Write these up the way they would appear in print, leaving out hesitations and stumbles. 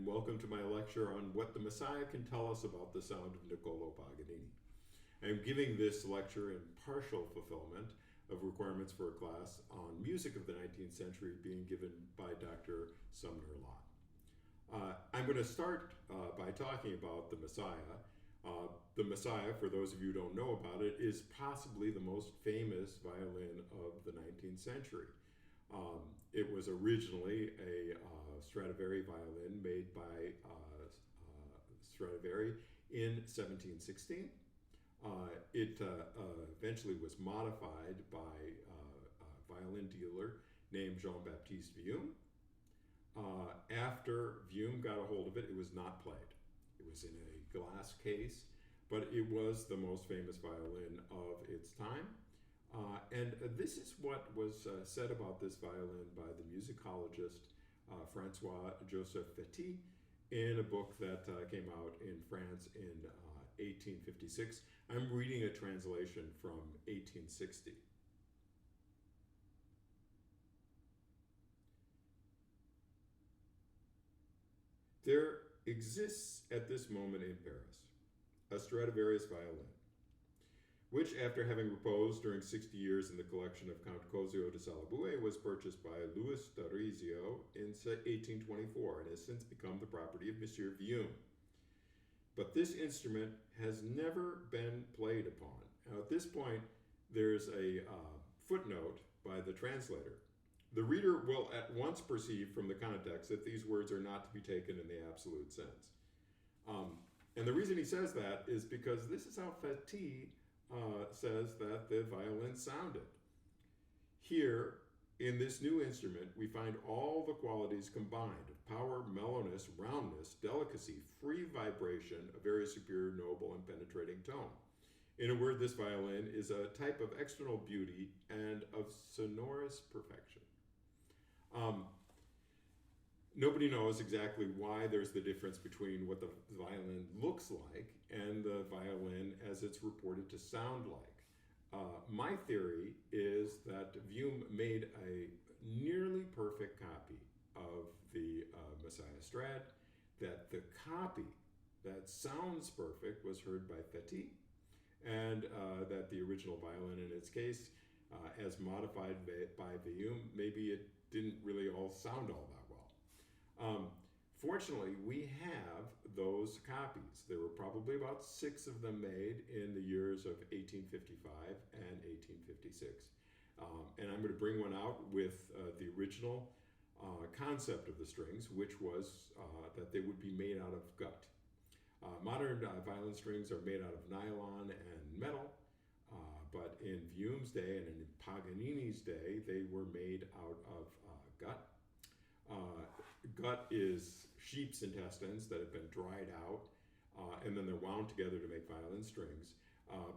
welcome to my lecture on what the Messiah can tell us about the sound of Niccolò Paganini. I am giving this lecture in partial fulfillment of requirements for a class on music of the 19th century being given by Dr. Sumner Lott. I'm going to start by talking about the Messiah. The Messiah, for those of you who don't know about it, is possibly the most famous violin of the 19th century. It was originally a Stradivari violin made by Stradivari in 1716. It eventually was modified by a violin dealer named Jean-Baptiste Vuillaume. After Vuillaume got a hold of it, it was not played. It was in a glass case, but it was the most famous violin of its time. And this is what was said about this violin by the musicologist François-Joseph Fétis in a book that came out in France in 1856. I'm reading a translation from 1860. There exists at this moment in Paris a Stradivarius violin, which, after having reposed during 60 years in the collection of Count Cosio de Salabue, was purchased by Louis d'Arizio in 1824 and has since become the property of Monsieur Vuillaume. But this instrument has never been played upon. Now, at this point, there's a footnote by the translator. The reader will at once perceive from the context that these words are not to be taken in the absolute sense. And the reason he says that is because this is how Fétis says that the violin sounded. Here, in this new instrument, we find all the qualities combined of power, mellowness, roundness, delicacy, free vibration, a very superior, noble, and penetrating tone. In a word, this violin is a type of external beauty and of sonorous perfection. Nobody knows exactly why there's the difference between what the violin looks like and the violin as it's reported to sound like. My theory is that Vuillaume made a nearly perfect copy of the Messiah Strad, that the copy that sounds perfect was heard by Fétis, and that the original violin in its case, as modified by Vuillaume, maybe it didn't really all sound all that well. Fortunately, we have those copies. There were probably about 6 of them made in the years of 1855 and 1856. And I'm going to bring one out with the original concept of the strings, which was that they would be made out of gut. Modern violin strings are made out of nylon and metal, but in Vuillaume's day and in Paganini's day, they were made out of gut. Gut is sheep's intestines that have been dried out, and then they're wound together to make violin strings.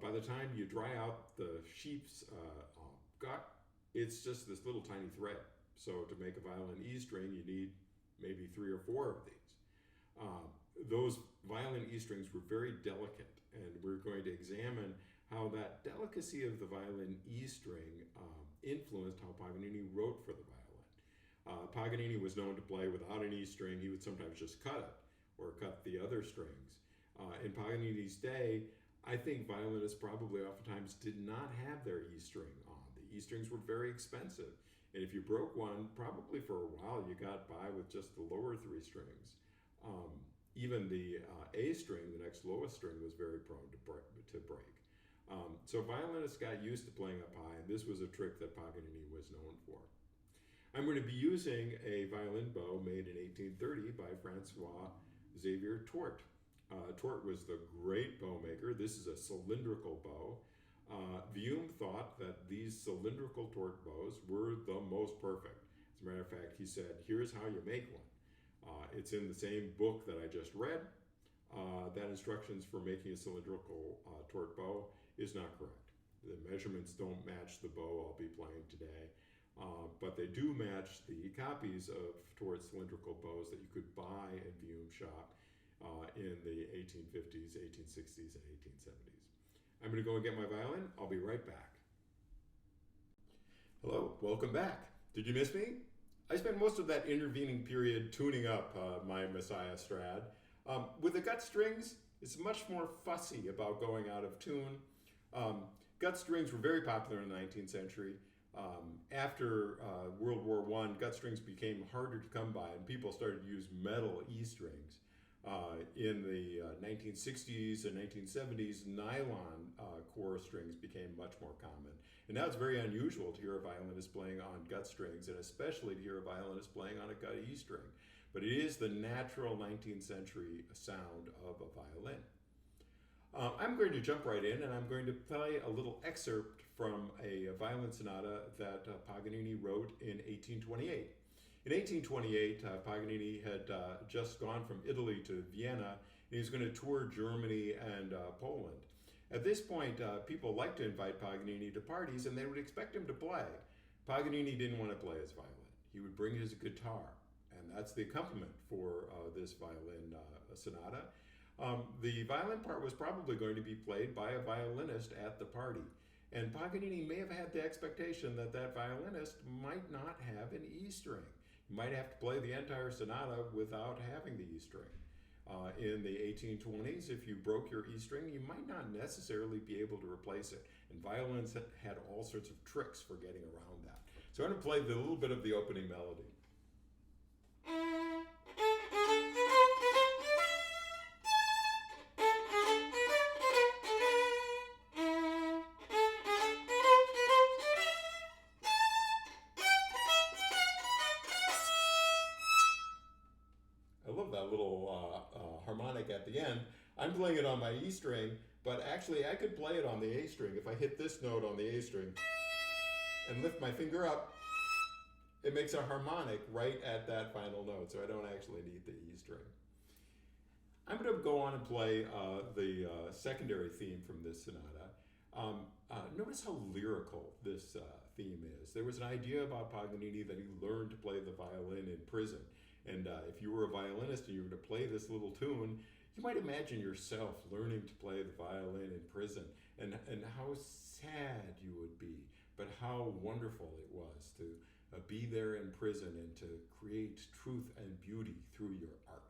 By the time you dry out the sheep's gut, it's just this little tiny thread. So to make a violin E string, you need maybe 3 or 4 of these. Those violin E strings were very delicate, and we're going to examine how that delicacy of the violin E string influenced how Paganini wrote for the violin. Paganini was known to play without an E string. He would sometimes just cut it or cut the other strings. In Paganini's day, I think violinists probably oftentimes did not have their E string on. The E strings were very expensive. And if you broke one, probably for a while you got by with just the lower 3 strings. Even the A string, the next lowest string, was very prone to break. So violinists got used to playing up high, and this was a trick that Paganini was known for. I'm going to be using a violin bow made in 1830 by Francois Xavier Tourte. Tourte was the great bow maker. This is a cylindrical bow. Vuillaume thought that these cylindrical Tourte bows were the most perfect. As a matter of fact, he said, here's how you make one. It's in the same book that I just read. That instructions for making a cylindrical Tourte bow is not correct. The measurements don't match the bow I'll be playing today. But they do match the copies of Tourte's cylindrical bows that you could buy in Vuillaume's shop in the 1850s, 1860s, and 1870s. I'm going to go and get my violin. I'll be right back. Hello, welcome back. Did you miss me? I spent most of that intervening period tuning up my Messiah Strad. With the gut strings, it's much more fussy about going out of tune. Gut strings were very popular in the 19th century. After World War I, gut strings became harder to come by, and people started to use metal E strings. In the 1960s and 1970s, nylon core strings became much more common. And now it's very unusual to hear a violinist playing on gut strings, and especially to hear a violinist playing on a gut E string. But it is the natural 19th century sound of a violin. I'm going to jump right in, and I'm going to play a little excerpt from a violin sonata that Paganini wrote in 1828. In 1828, Paganini had just gone from Italy to Vienna, and he was going to tour Germany and Poland. At this point, people liked to invite Paganini to parties, and they would expect him to play. Paganini didn't want to play his violin. He would bring his guitar, and that's the accompaniment for this violin sonata. The violin part was probably going to be played by a violinist at the party. And Paganini may have had the expectation that that violinist might not have an E string. You might have to play the entire sonata without having the E string. In the 1820s, if you broke your E string, you might not necessarily be able to replace it. And violins had all sorts of tricks for getting around that. So I'm going to play a little bit of the opening melody. I love that little harmonic at the end. I'm playing it on my E string, but actually I could play it on the A string. If I hit this note on the A string and lift my finger up, it makes a harmonic right at that final note, so I don't actually need the E string. I'm going to go on and play the secondary theme from this sonata. Notice how lyrical this theme is. There was an idea about Paganini that he learned to play the violin in prison. And if you were a violinist and you were to play this little tune, you might imagine yourself learning to play the violin in prison, and how sad you would be, but how wonderful it was to be there in prison and to create truth and beauty through your art.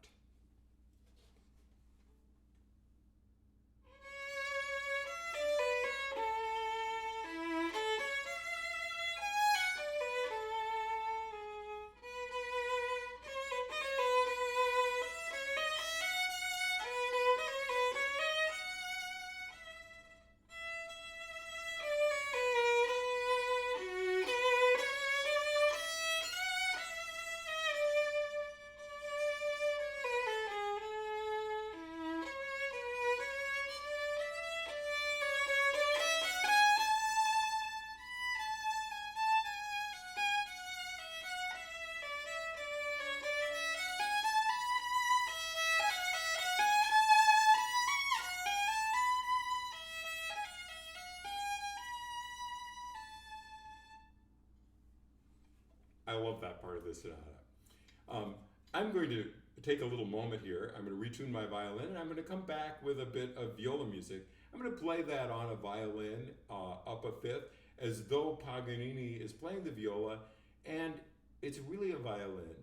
I love that part of the sonata. I'm going to take a little moment here. I'm going to retune my violin, and I'm going to come back with a bit of viola music. I'm going to play that on a violin up a fifth, as though Paganini is playing the viola, and it's really a violin.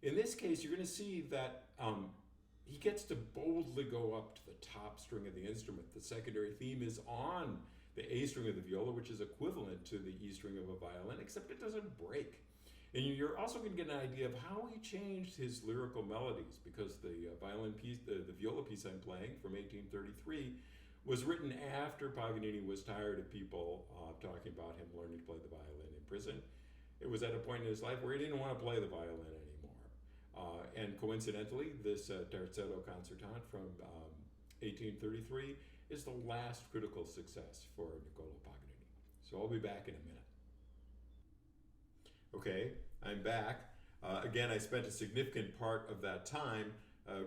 In this case, you're going to see that he gets to boldly go up to the top string of the instrument. The secondary theme is on the A string of the viola, which is equivalent to the E string of a violin, except it doesn't break. And you're also going to get an idea of how he changed his lyrical melodies, because the violin piece, the viola piece I'm playing from 1833, was written after Paganini was tired of people talking about him learning to play the violin in prison. It was at a point in his life where he didn't want to play the violin anymore. And coincidentally, this terzetto concertante from 1833 is the last critical success for Niccolò Paganini. So I'll be back in a minute. Okay, I'm back. Again, I spent a significant part of that time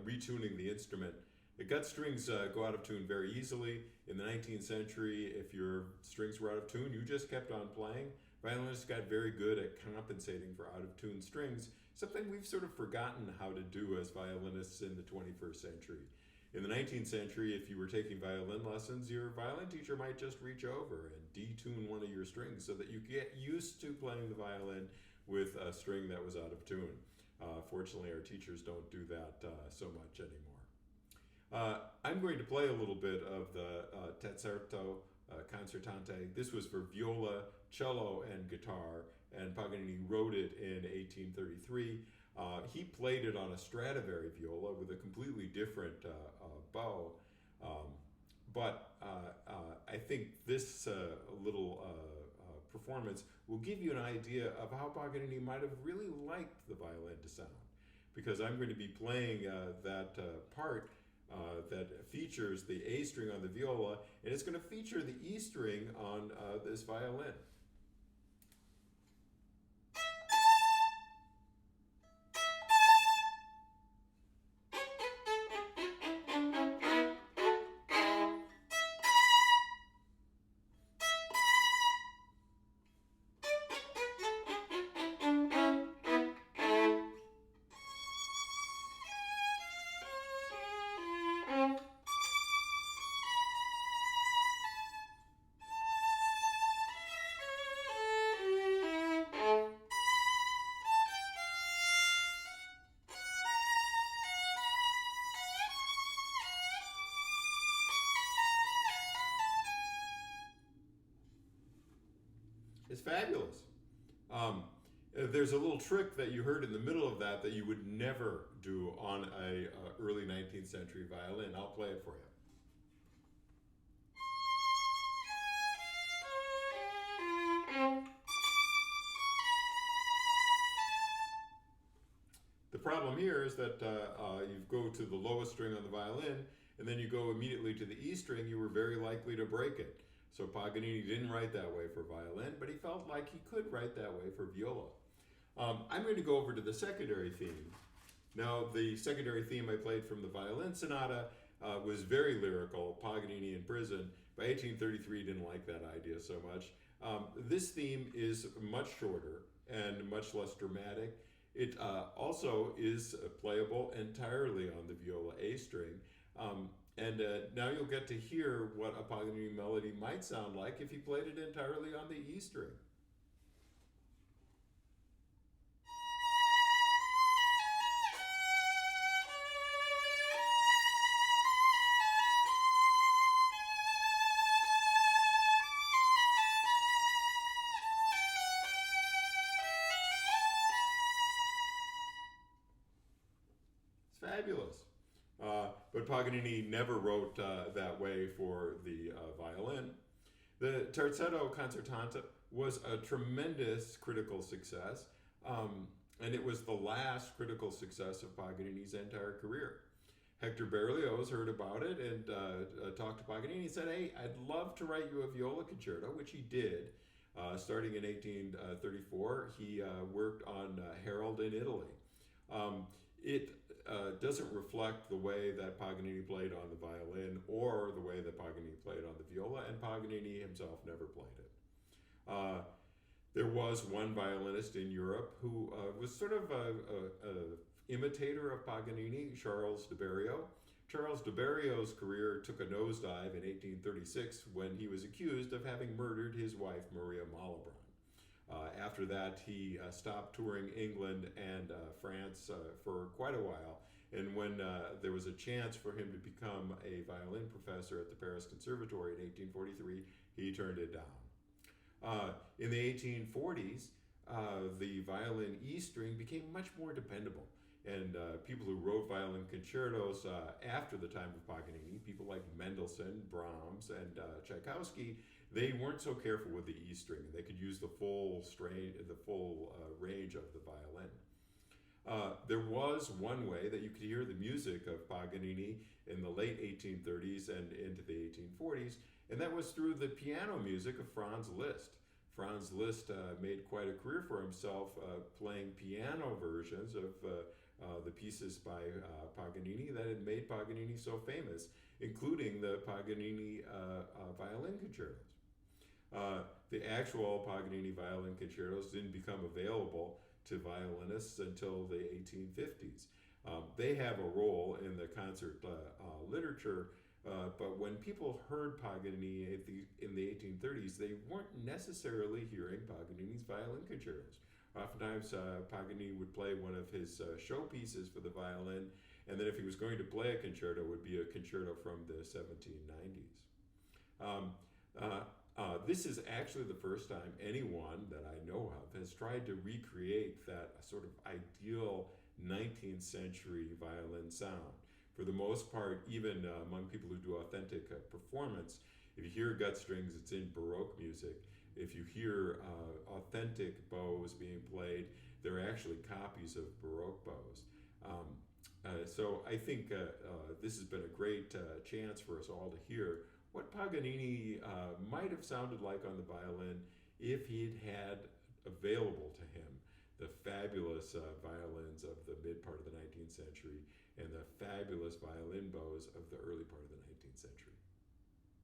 retuning the instrument. The gut strings go out of tune very easily. In the 19th century, if your strings were out of tune, you just kept on playing. Violinists got very good at compensating for out of tune strings, something we've sort of forgotten how to do as violinists in the 21st century. In the 19th century, if you were taking violin lessons, your violin teacher might just reach over and detune one of your strings so that you get used to playing the violin with a string that was out of tune. Fortunately, our teachers don't do that so much anymore. I'm going to play a little bit of the Terzetto Concertante. This was for viola, cello, and guitar, and Paganini wrote it in 1833. He played it on a Stradivari viola with a completely different bow, but I think this little performance will give you an idea of how Paganini might have really liked the violin to sound, because I'm going to be playing that part that features the A string on the viola, and it's going to feature the E string on this violin. It's fabulous. Um, there's a little trick that you heard in the middle of that you would never do on a early 19th century violin. I'll play it for you. The problem here is that you go to the lowest string on the violin, and then you go immediately to the E string, you were very likely to break it. So Paganini didn't write that way for violin, but he felt like he could write that way for viola. I'm going to go over to the secondary theme. Now, the secondary theme I played from the violin sonata was very lyrical, Paganini in prison. By 1833, he didn't like that idea so much. This theme is much shorter and much less dramatic. It also is playable entirely on the viola A string. And now you'll get to hear what a Paganini melody might sound like if he played it entirely on the E string. It's fabulous. But Paganini never wrote that way for the violin. The Terzetto Concertante was a tremendous critical success, and it was the last critical success of Paganini's entire career. Hector Berlioz heard about it and talked to Paganini. He said, "Hey, I'd love to write you a viola concerto," which he did. Starting in 1834, he worked on Harold in Italy. It doesn't reflect the way that Paganini played on the violin or the way that Paganini played on the viola, and Paganini himself never played it. There was one violinist in Europe who was sort of a imitator of Paganini, Charles de Berriot. Charles de Berriot's career took a nosedive in 1836 when he was accused of having murdered his wife, Maria Malibran. After that, he stopped touring England and France for quite a while. And when there was a chance for him to become a violin professor at the Paris Conservatory in 1843, he turned it down. In the 1840s, the violin E string became much more dependable. And people who wrote violin concertos after the time of Paganini, people like Mendelssohn, Brahms, and Tchaikovsky, they weren't so careful with the E string. They could use the full range of the violin. There was one way that you could hear the music of Paganini in the late 1830s and into the 1840s, and that was through the piano music of Franz Liszt. Franz Liszt made quite a career for himself playing piano versions of the pieces by Paganini that had made Paganini so famous, including the Paganini violin concertos. The actual Paganini violin concertos didn't become available to violinists until the 1850s. They have a role in the concert literature, but when people heard Paganini in the 1830s, they weren't necessarily hearing Paganini's violin concertos. Oftentimes, Paganini would play one of his showpieces for the violin, and then if he was going to play a concerto, it would be a concerto from the 1790s. This is actually the first time anyone that I know of has tried to recreate that sort of ideal 19th century violin sound. For the most part, even among people who do authentic performance, if you hear gut strings, it's in Baroque music. If you hear authentic bows being played, they're actually copies of Baroque bows. So I think this has been a great chance for us all to hear what Paganini might have sounded like on the violin if he'd had available to him the fabulous violins of the mid part of the 19th century and the fabulous violin bows of the early part of the 19th century.